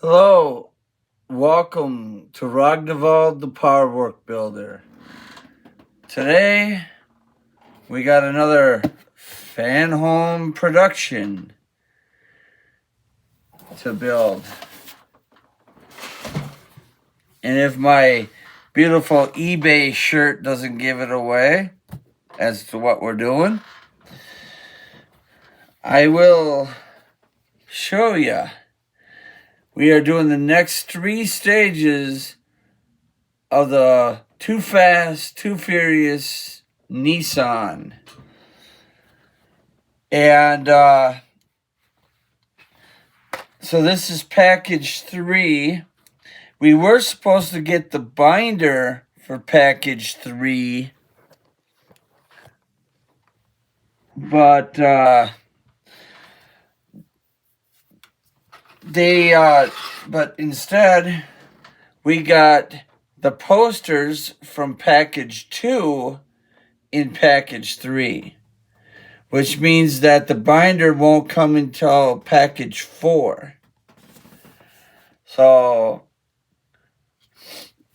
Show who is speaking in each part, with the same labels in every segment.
Speaker 1: Hello, welcome to Ragnvald the Power Work Builder. Today we got another fan home production to build. And if my beautiful eBay shirt doesn't give it away as to what we're doing, I will show you. We are doing the next 3 stages of the Too Fast, Too Furious Nissan. And so this is package 3. We were supposed to get the binder for package 3, but but instead we got the posters from package 2 in package 3, which means that the binder won't come until package 4. So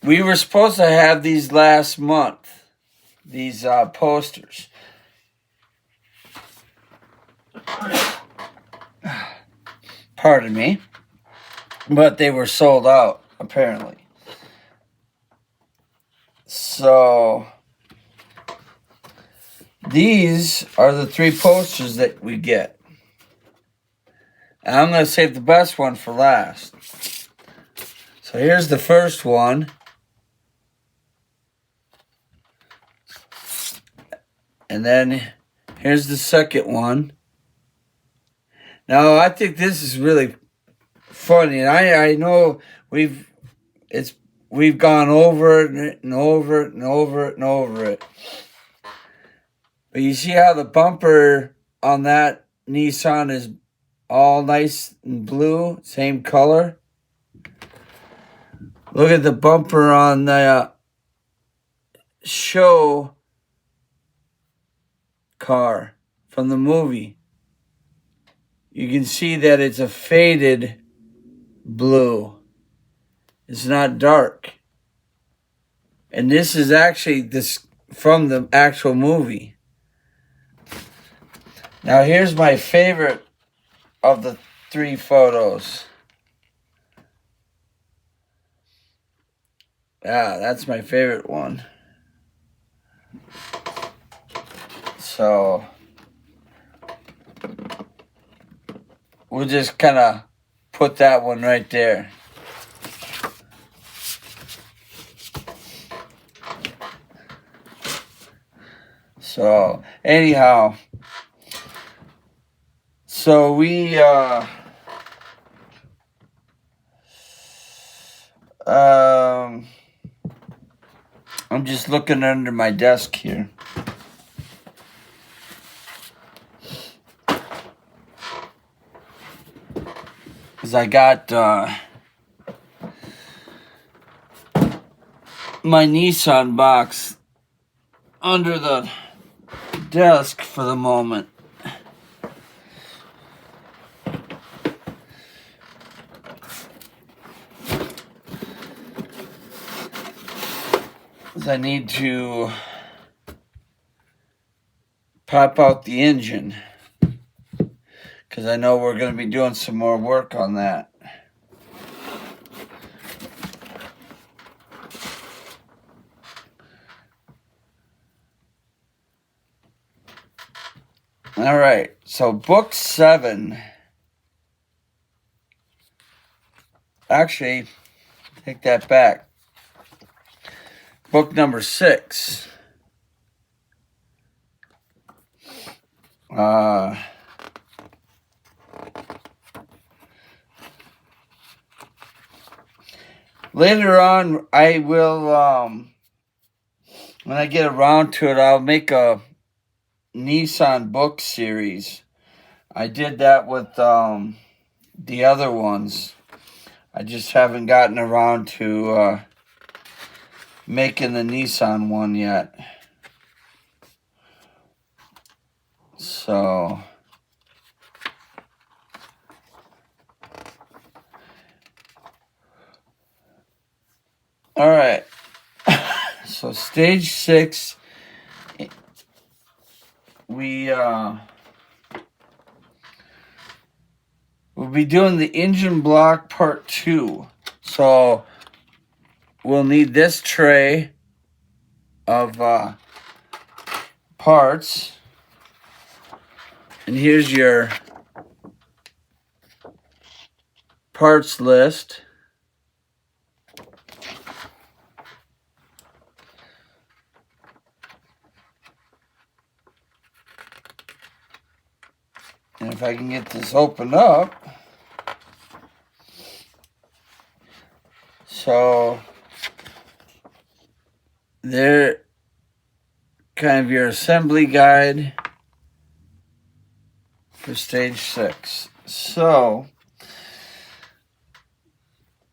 Speaker 1: we were supposed to have these last month, these posters. Pardon me. But they were sold out, apparently. So these are the 3 posters that we get. And I'm going to save the best one for last. So here's the first one. And then here's the second one. Now, I think this is really funny. And I know we've gone over it and over it and over it and over it. But you see how the bumper on that Nissan is all nice and blue, same color? Look at the bumper on the show car from the movie. You can see that it's a faded blue. It's not dark. And this is actually this from the actual movie. Now here's my favorite of the 3 photos. That's my favorite one. So we'll just kind of put that one right there. So anyhow, so we I'm just looking under my desk here. Because I got my Nissan box under the desk for the moment. Because I need to pop out the engine. Because I know we're going to be doing some more work on that. All right, so book 7. Actually, take that back. Book number 6. Later on, I will, when I get around to it, I'll make a Nissan book series. I did that with the other ones. I just haven't gotten around to making the Nissan one yet. So All right. So stage 6, we'll be doing the engine block part 2. So we'll need this tray of parts. And here's your parts list. And if I can get this opened up. So they're kind of your assembly guide for stage 6. So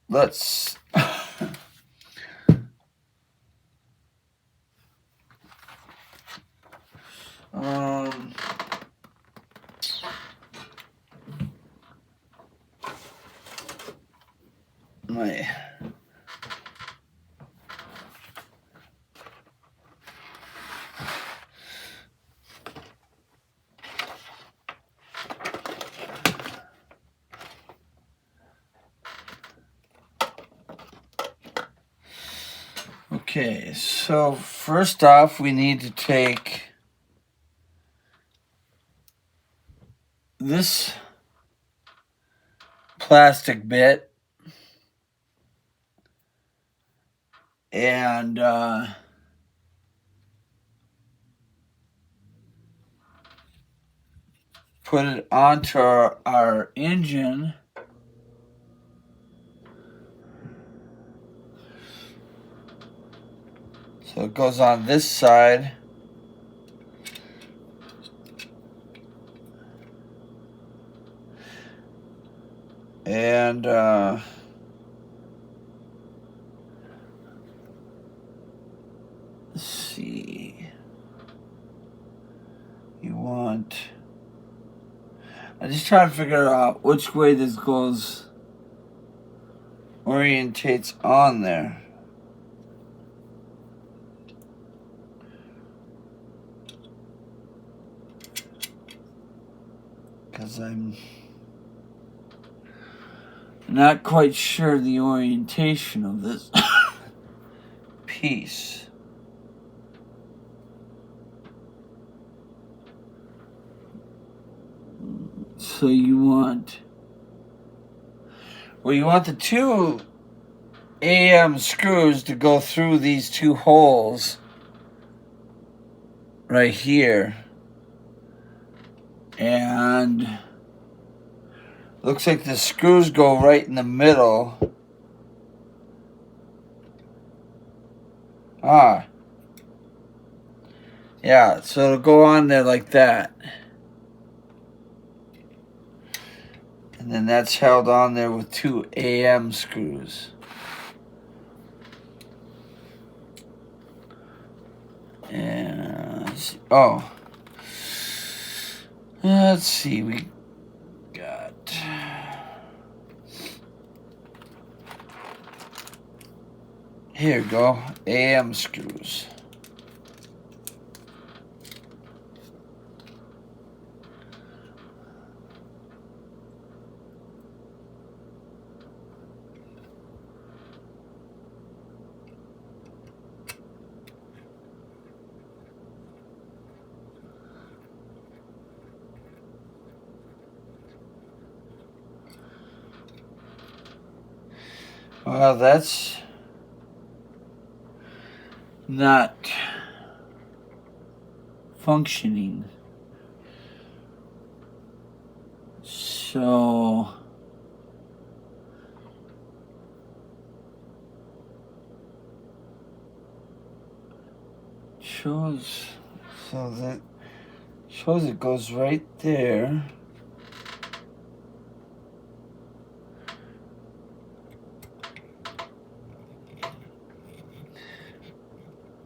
Speaker 1: let's my Okay, so first off, we need to take this plastic bit and put it onto our engine. So it goes on this side. And let's see. You want... I just try to figure out which way this goes, orientates on there. Because I'm not quite sure the orientation of this piece. So you want... Well, you want the 2 AM screws to go through these 2 holes right here. And looks like the screws go right in the middle. Yeah, so it'll go on there like that. And then that's held on there with 2 AM screws. And let's see, we got here we go, AM screws. Well, that's not functioning. So shows it goes right there.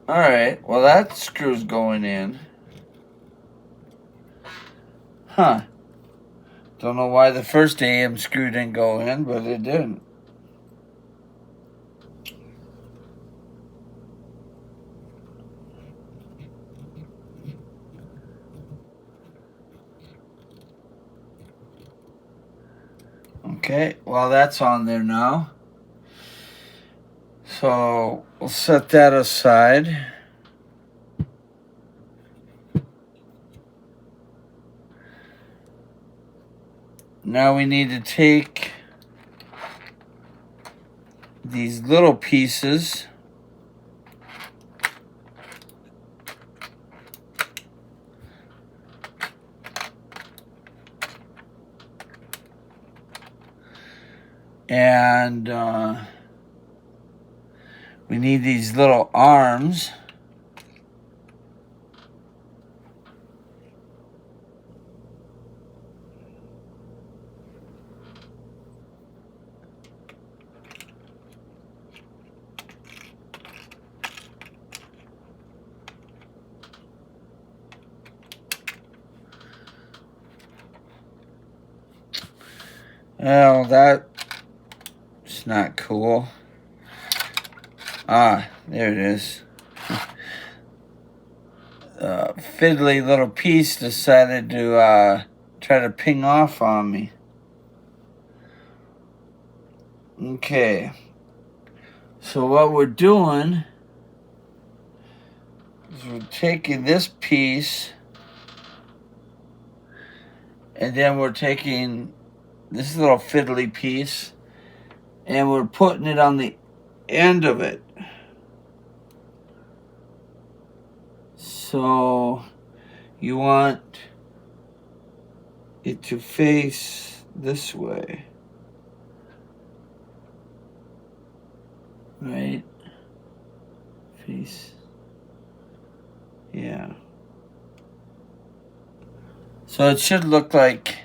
Speaker 1: Alright, well that screw's going in. Huh. Don't know why the first AM screw didn't go in, but it didn't. Okay, well that's on there now. So we'll set that aside. Now we need to take these little pieces and we need these little arms. Oh, that's not cool. Ah, there it is. Fiddly little piece decided to try to ping off on me. Okay. So what we're doing is we're taking this piece and then we're taking this little fiddly piece and we're putting it on the end of it. So you want it to face this way, right? Face, yeah. So it should look like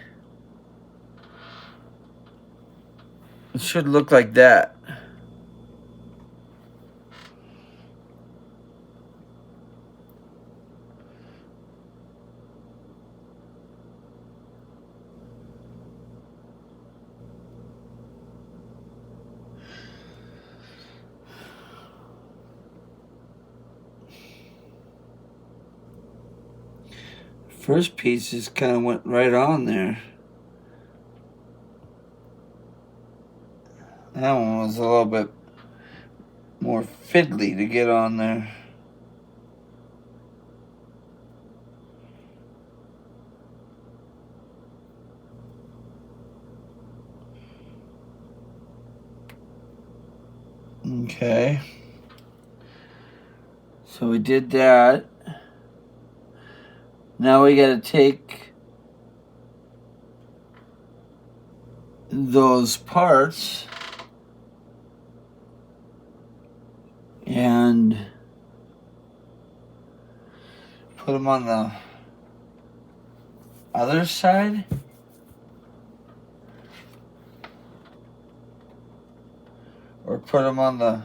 Speaker 1: that. First piece just kind of went right on there. That one was a little bit more fiddly to get on there. Okay. So we did that. Now we gotta take those parts and put them on the other side. Or put them on the...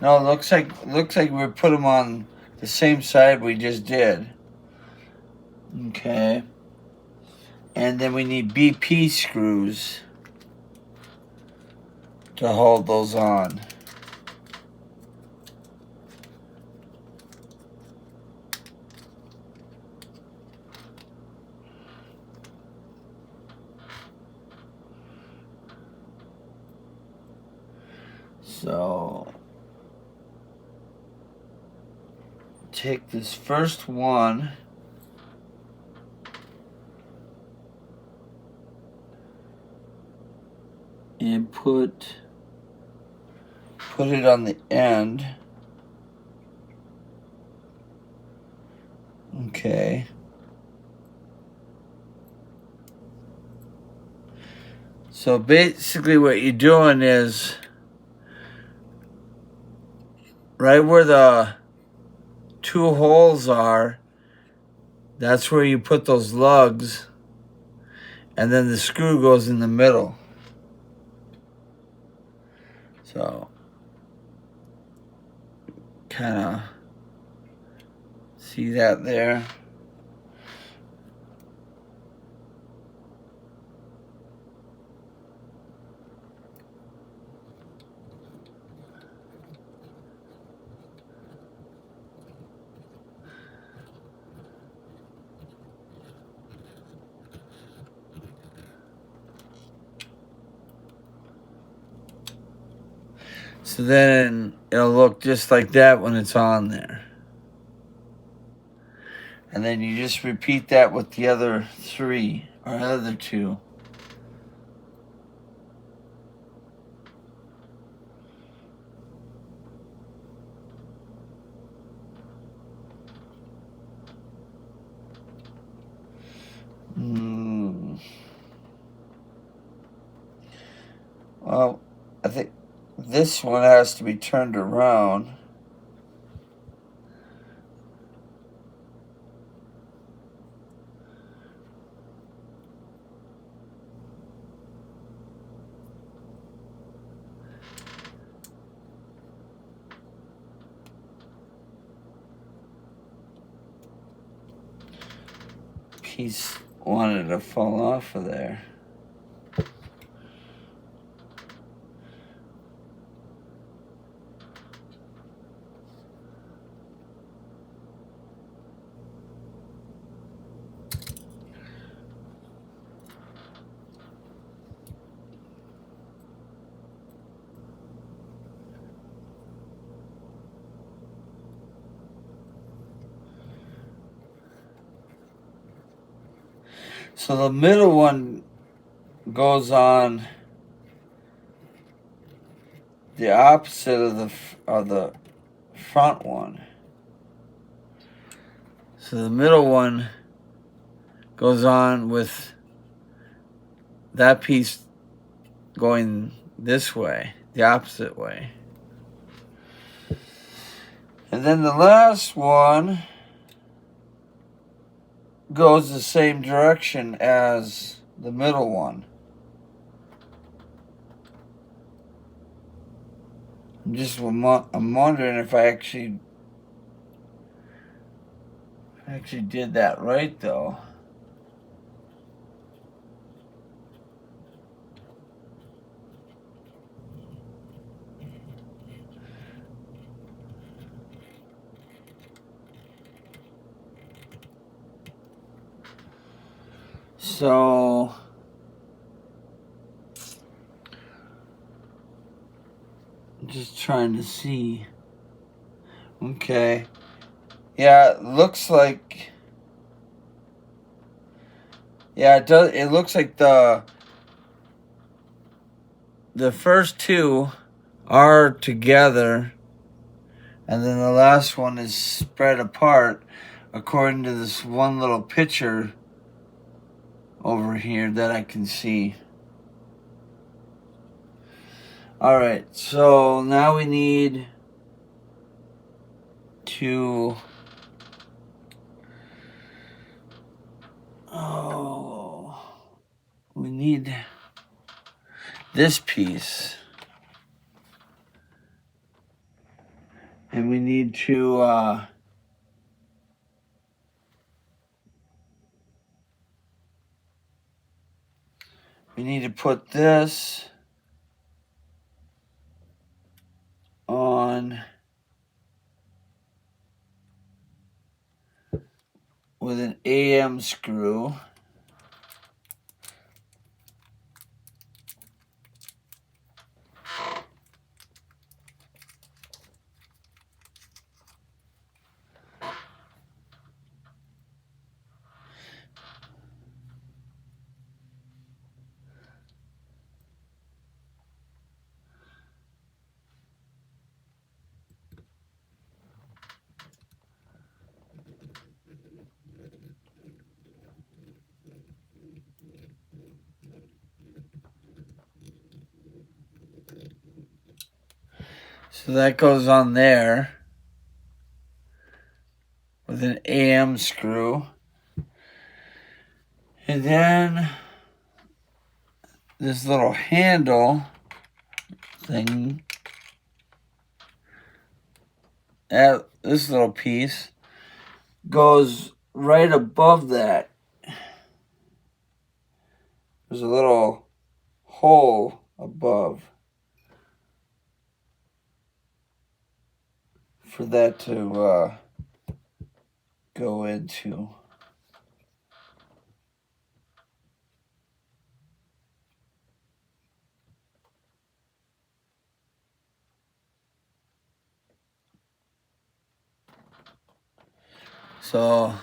Speaker 1: No, it looks like we put them on the same side we just did. Okay. And then we need BP screws to hold those on. So take this first one and put it on the end. Okay. So basically what you're doing is right where the two holes are, that's where you put those lugs, and then the screw goes in the middle. So kind of see that there. So then it'll look just like that when it's on there. And then you just repeat that with the other 3 or other 2. Well, I think this one has to be turned around. Piece wanted to fall off of there. So the middle one goes on the opposite of the front one. So the middle one goes on with that piece going this way, the opposite way. And then the last one goes the same direction as the middle one. I'm wondering if I actually did that right though. So I'm just trying to see. Okay. Yeah, it looks like. Yeah, it does. It looks like the first 2 are together, and then the last one is spread apart, according to this one little picture over here that I can see. All right, so now we need to. We need this piece. And we need to put this on with an AM screw. So that goes on there with an AM screw. And then this little handle thing, this little piece goes right above that. There's a little hole above for that to go into. So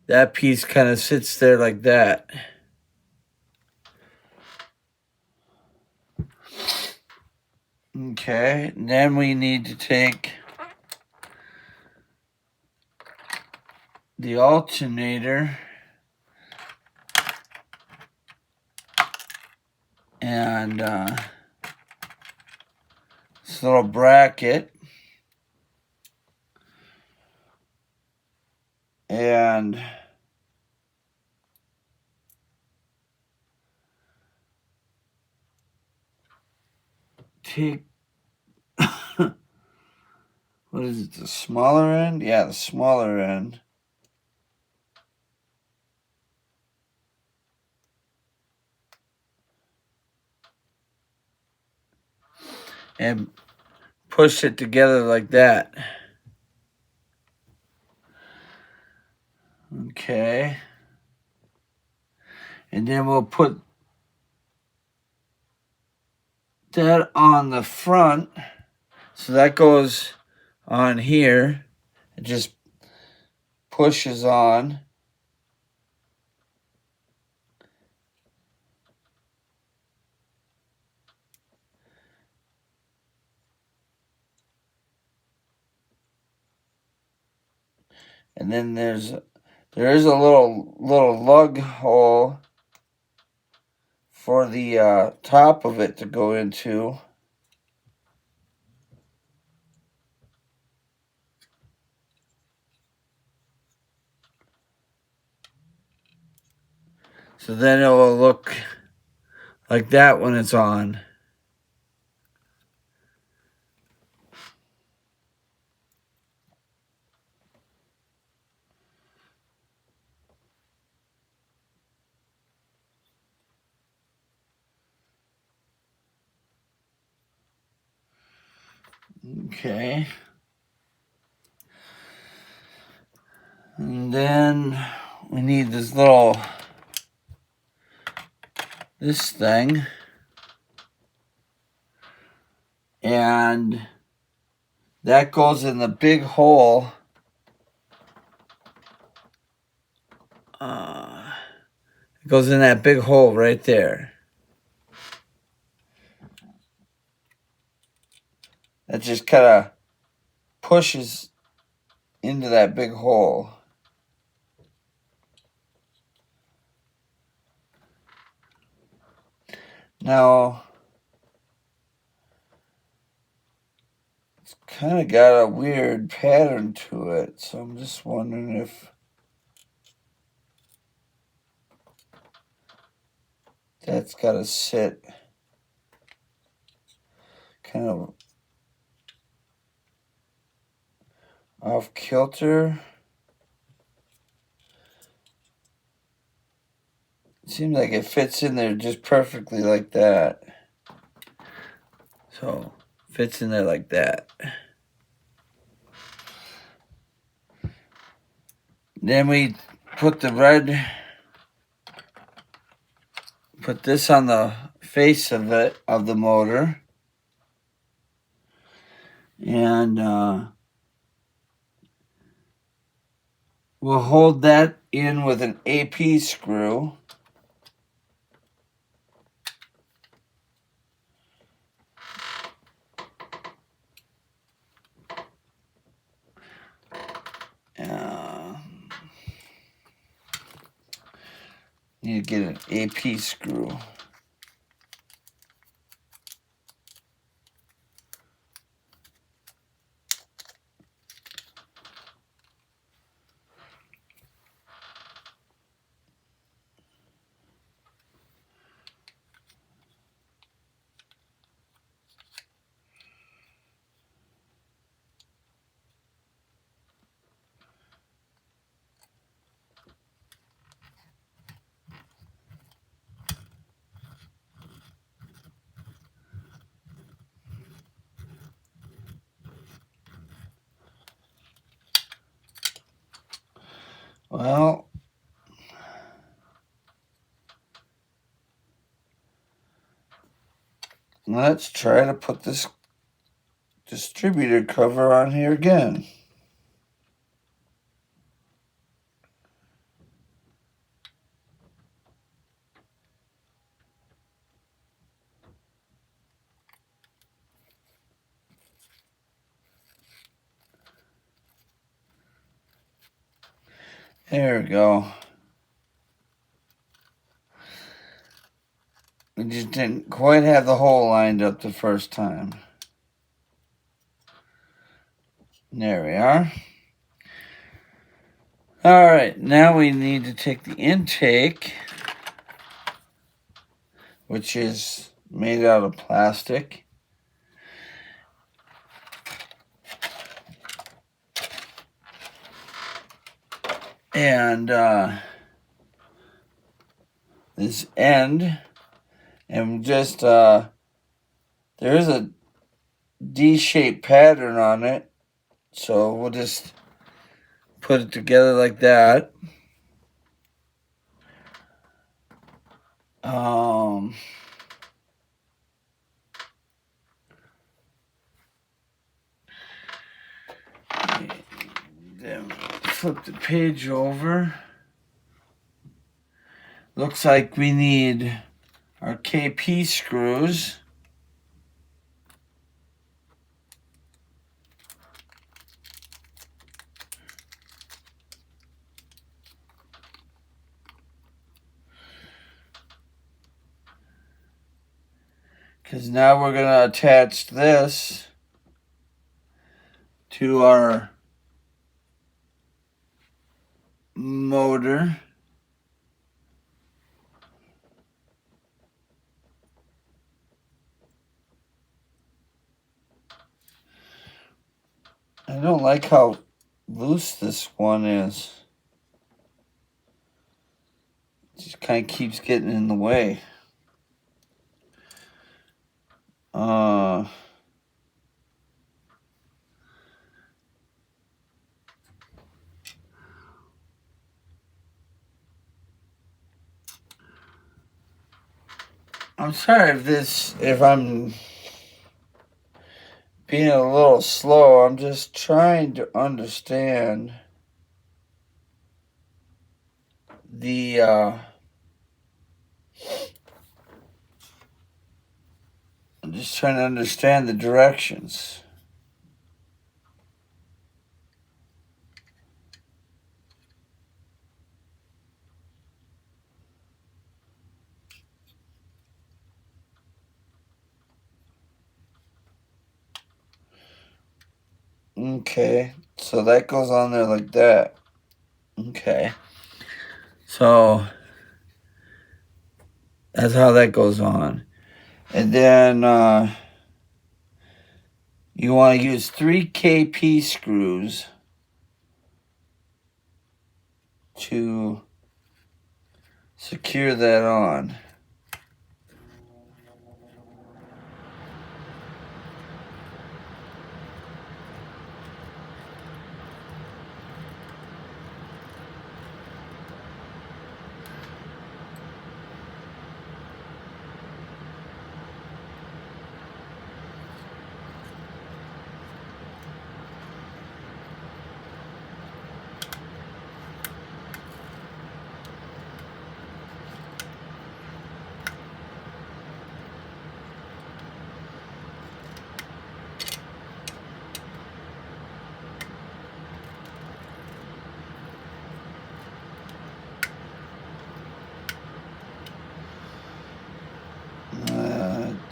Speaker 1: that piece kind of sits there like that. Okay, and then we need to take the alternator and this little bracket and take what is it, the smaller end? Yeah, the smaller end. And push it together like that. Okay. And then we'll put that on the front. So that goes on here. It just pushes on. And then there is a little lug hole for the top of it to go into. So then it will look like that when it's on. Okay. And then we need this thing. And that goes in the big hole. It goes in that big hole right there. That just kind of pushes into that big hole. Now, it's kind of got a weird pattern to it, so I'm just wondering if that's got to sit kind of off kilter. It seems like it fits in there just perfectly like that. So, fits in there like that. Then we put the red, put this on the face of it, of the motor. And we'll hold that in with an AP screw. Need to get an AP screw. Well, let's try to put this distributor cover on here again. There we go. We just didn't quite have the hole lined up the first time. There we are. All right, now we need to take the intake, which is made out of plastic. And this end, and just, there is a D-shaped pattern on it, so we'll just put it together like that. Then flip the page over. Looks like we need our KP screws. Because now we're going to attach this to our motor. I don't like how loose this one is. It just kind of keeps getting in the way. I'm sorry if I'm being a little slow. I'm just trying to understand the I'm just trying to understand the directions. Okay, so that goes on there like that. Okay. So that's how that goes on. And then you want to use 3 KP screws to secure that on.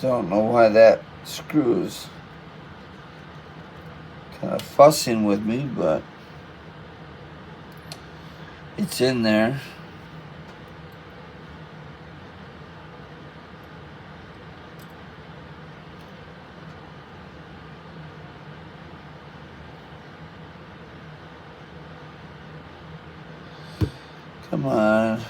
Speaker 1: Don't know why that screws kind of fussing with me, but it's in there. Come on.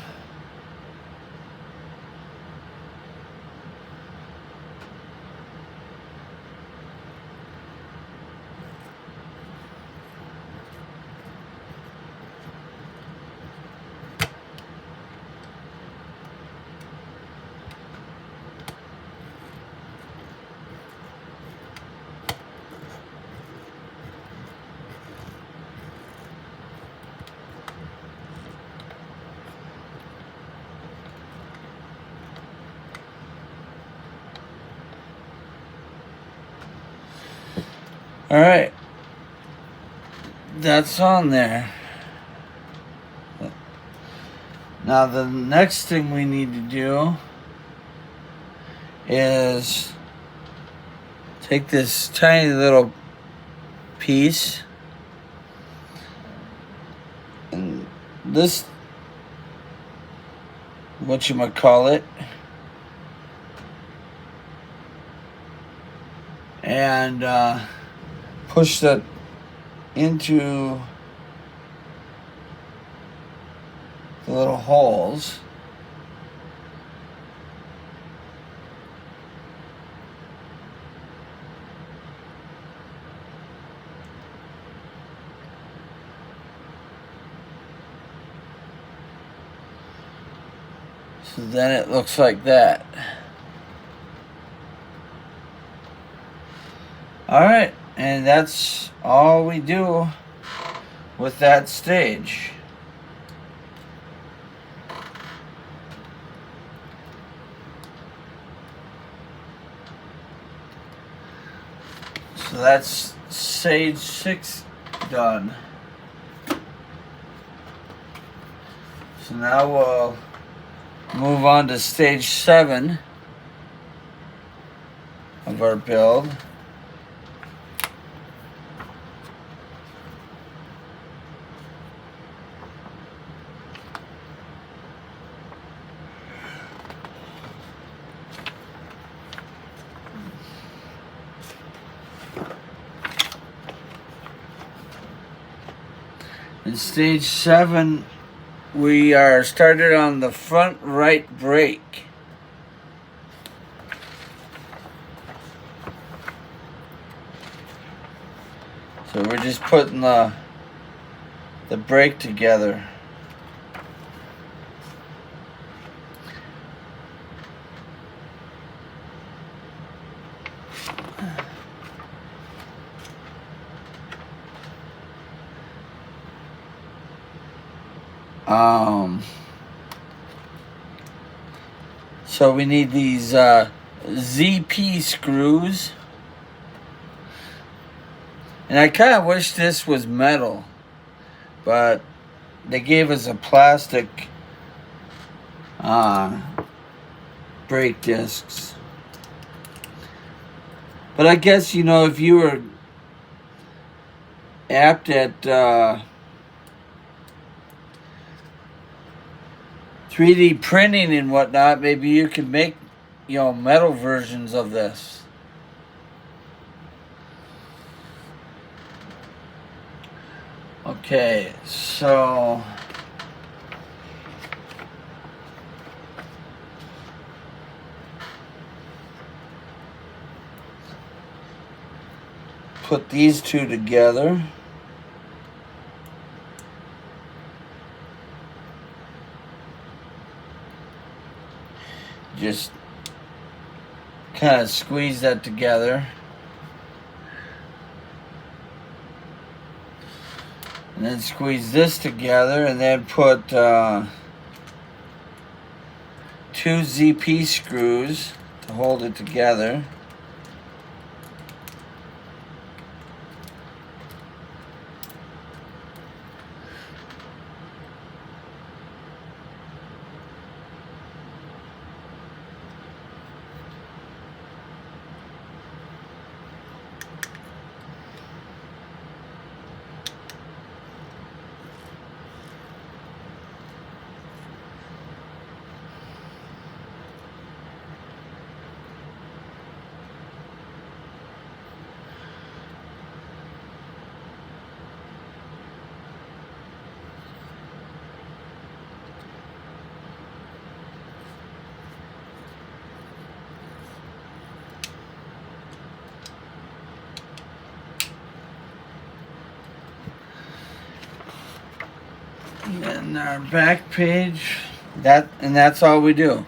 Speaker 1: All right, that's on there. Now the next thing we need to do is take this tiny little piece and this, whatchamacallit, and push that into the little holes. So then it looks like that. Alright, and that's all we do with that stage. So that's stage 6 done. So now we'll move on to stage 7 of our build. In stage 7, we are started on the front right brake. So we're just putting the brake together. So we need these ZP screws. And I kind of wish this was metal, but they gave us a plastic brake discs. But I guess, you know, if you were apt at 3D printing and whatnot, maybe you could make, you know, metal versions of this. Okay, so put these two together. Just kind of squeeze that together. And then squeeze this together and then put 2 ZP screws to hold it together. And our back page, that's all we do.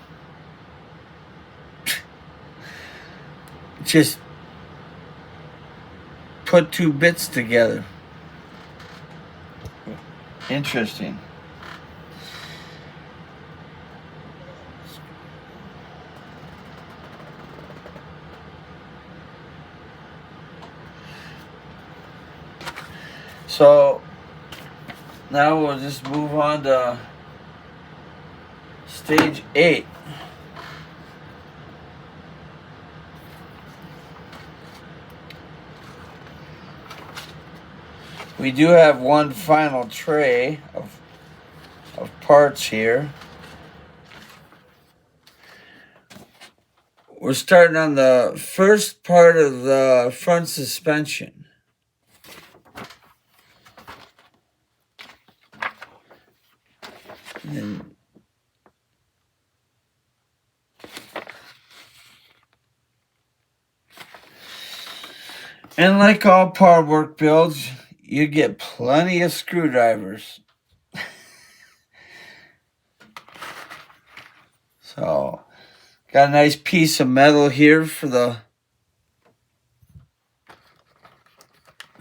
Speaker 1: Just put 2 bits together. Interesting. So now we'll just move on to Stage 8. We do have one final tray of parts here. We're starting on the first part of the front suspension. And like all power work builds, you get plenty of screwdrivers. So, got a nice piece of metal here for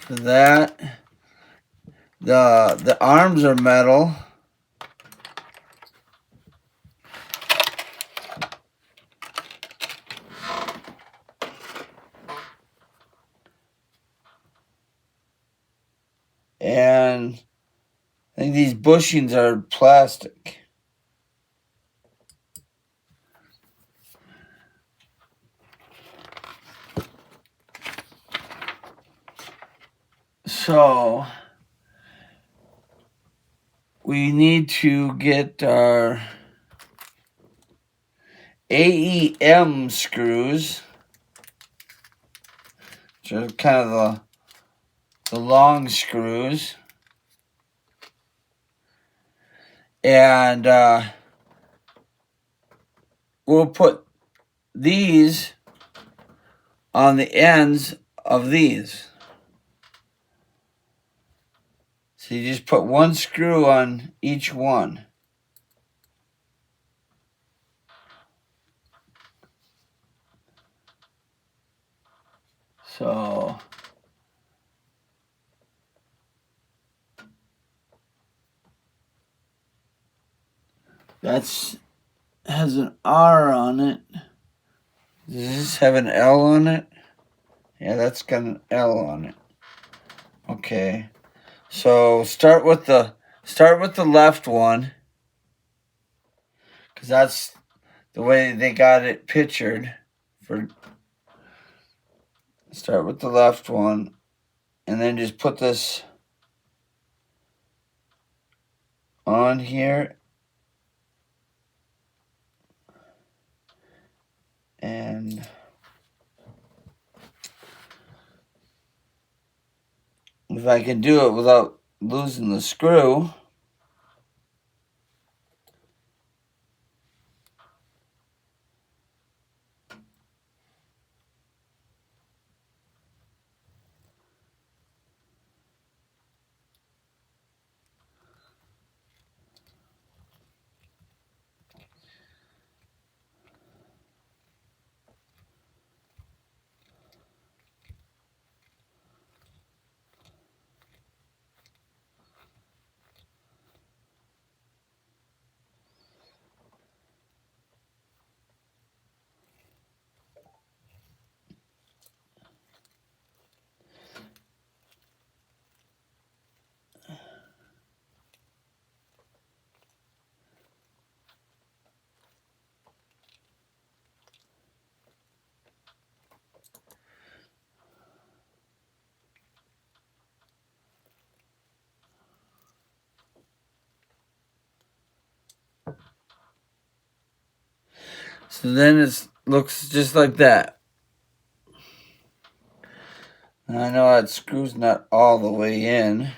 Speaker 1: that. The arms are metal. And I think these bushings are plastic. So we need to get our AEM screws, which are kind of the long screws. And we'll put these on the ends of these. So you just put one screw on each one. So that's has an R on it. Does this have an L on it? Yeah, that's got an L on it. Okay. So start with the left one, because that's the way they got it pictured. Start with the left one, and then just put this on here. And if I can do it without losing the screw. So then it looks just like that. Now I know that screw's not all the way in.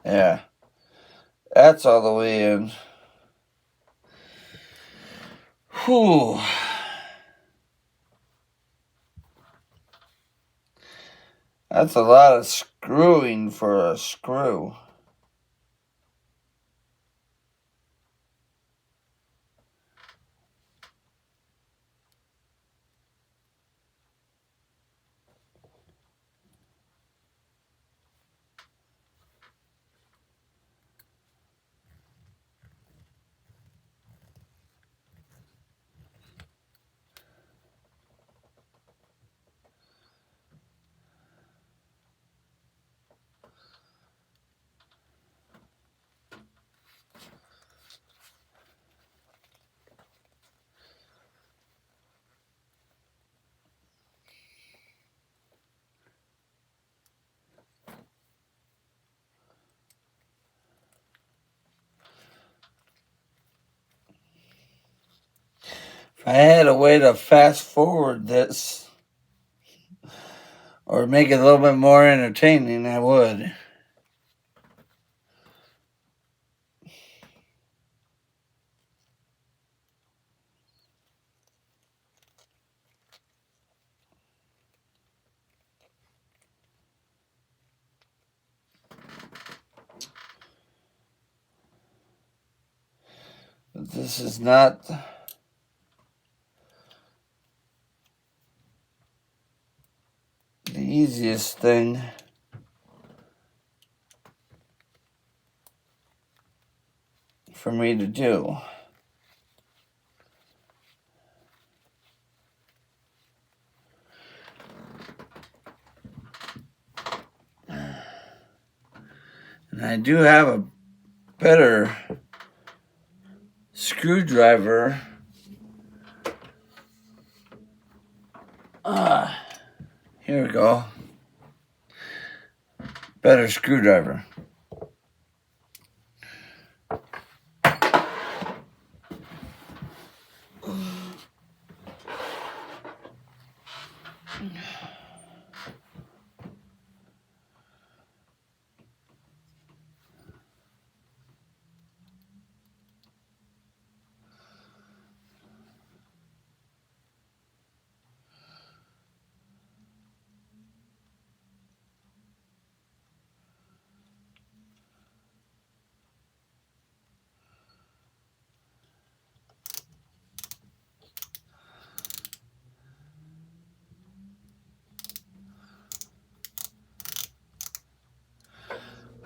Speaker 1: Yeah, that's all the way in. Whew. That's a lot of screwing for a screw. If I had a way to fast forward this or make it a little bit more entertaining, I would. But this is not the easiest thing for me to do. And I do have a better screwdriver. Here we go. Better screwdriver.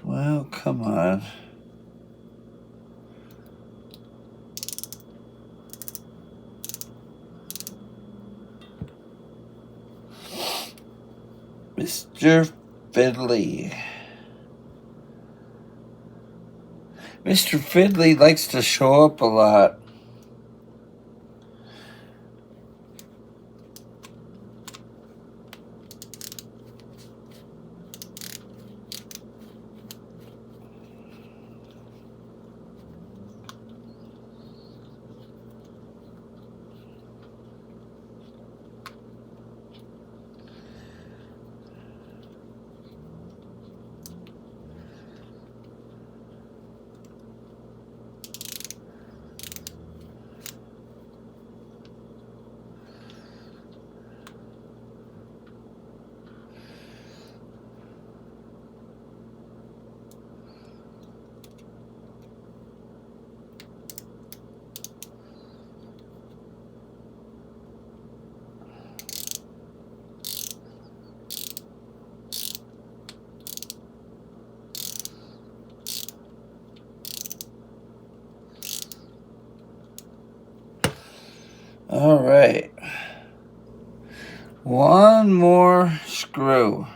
Speaker 1: Well, come on. Mr. Fiddly. Mr. Fiddly likes to show up a lot. All right. One more screw.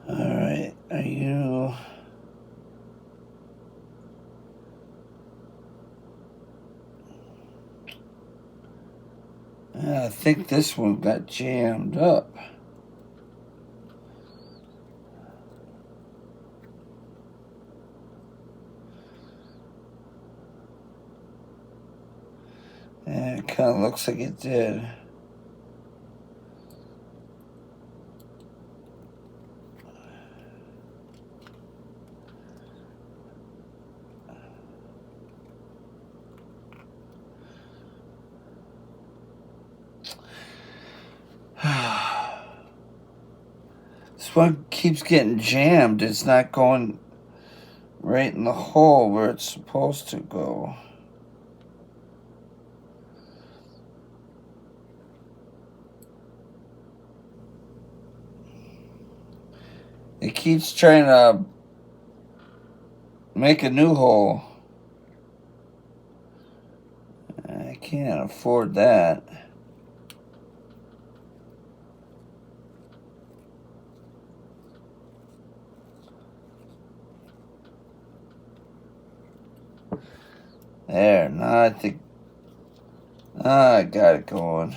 Speaker 1: All right. Are you... I think this one got jammed up. Yeah, it kind of looks like it did. This one keeps getting jammed. It's not going right in the hole where it's supposed to go. it keeps trying to make a new hole. I can't afford that. There, now I think I got it going.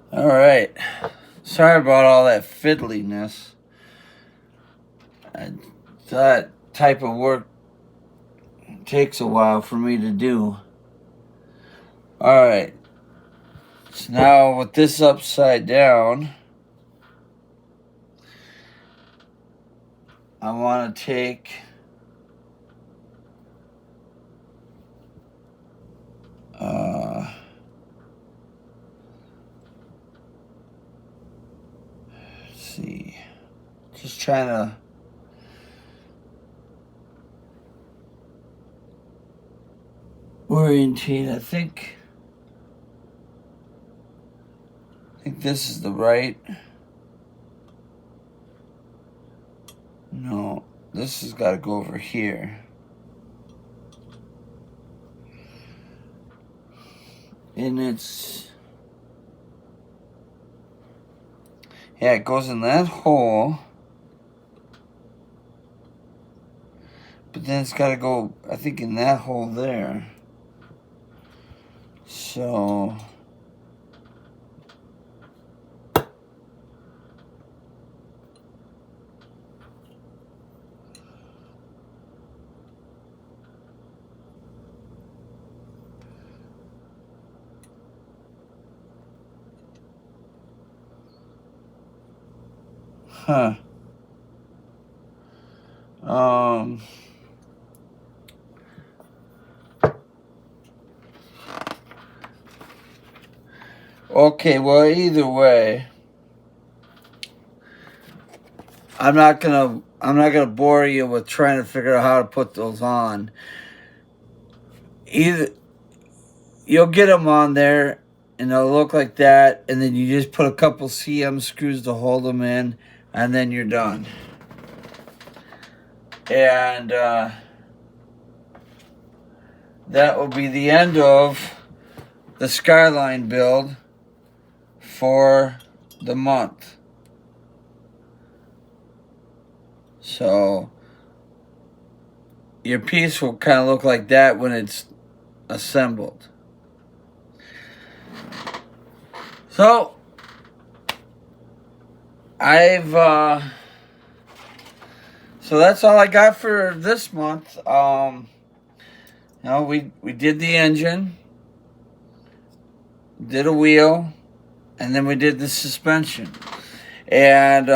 Speaker 1: All right. Sorry about all that fiddliness. That type of work takes a while for me to do. All right. So now with this upside down, I want to take let's see, just trying to orientate. I think this is the right. No, this has got to go over here. And it's, yeah, it goes in that hole. But then it's got to go, I think, in that hole there. So, huh. Okay, well, either way, I'm not gonna bore you with trying to figure out how to put those on. Either you'll get them on there and they'll look like that, and then you just put a couple CM screws to hold them in, and then you're done. And that will be the end of the Skyline build for the month. So your piece will kind of look like that when it's assembled. So so that's all I got for this month. We did the engine, did a wheel, and then we did the suspension. And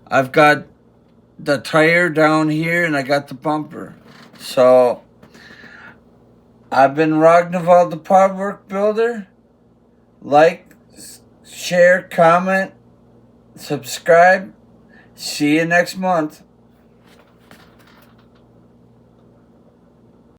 Speaker 1: I've got the tire down here, and I got the bumper. So I've been Ragnvald, the Podwork Builder. Like, share, comment, subscribe. See you next month.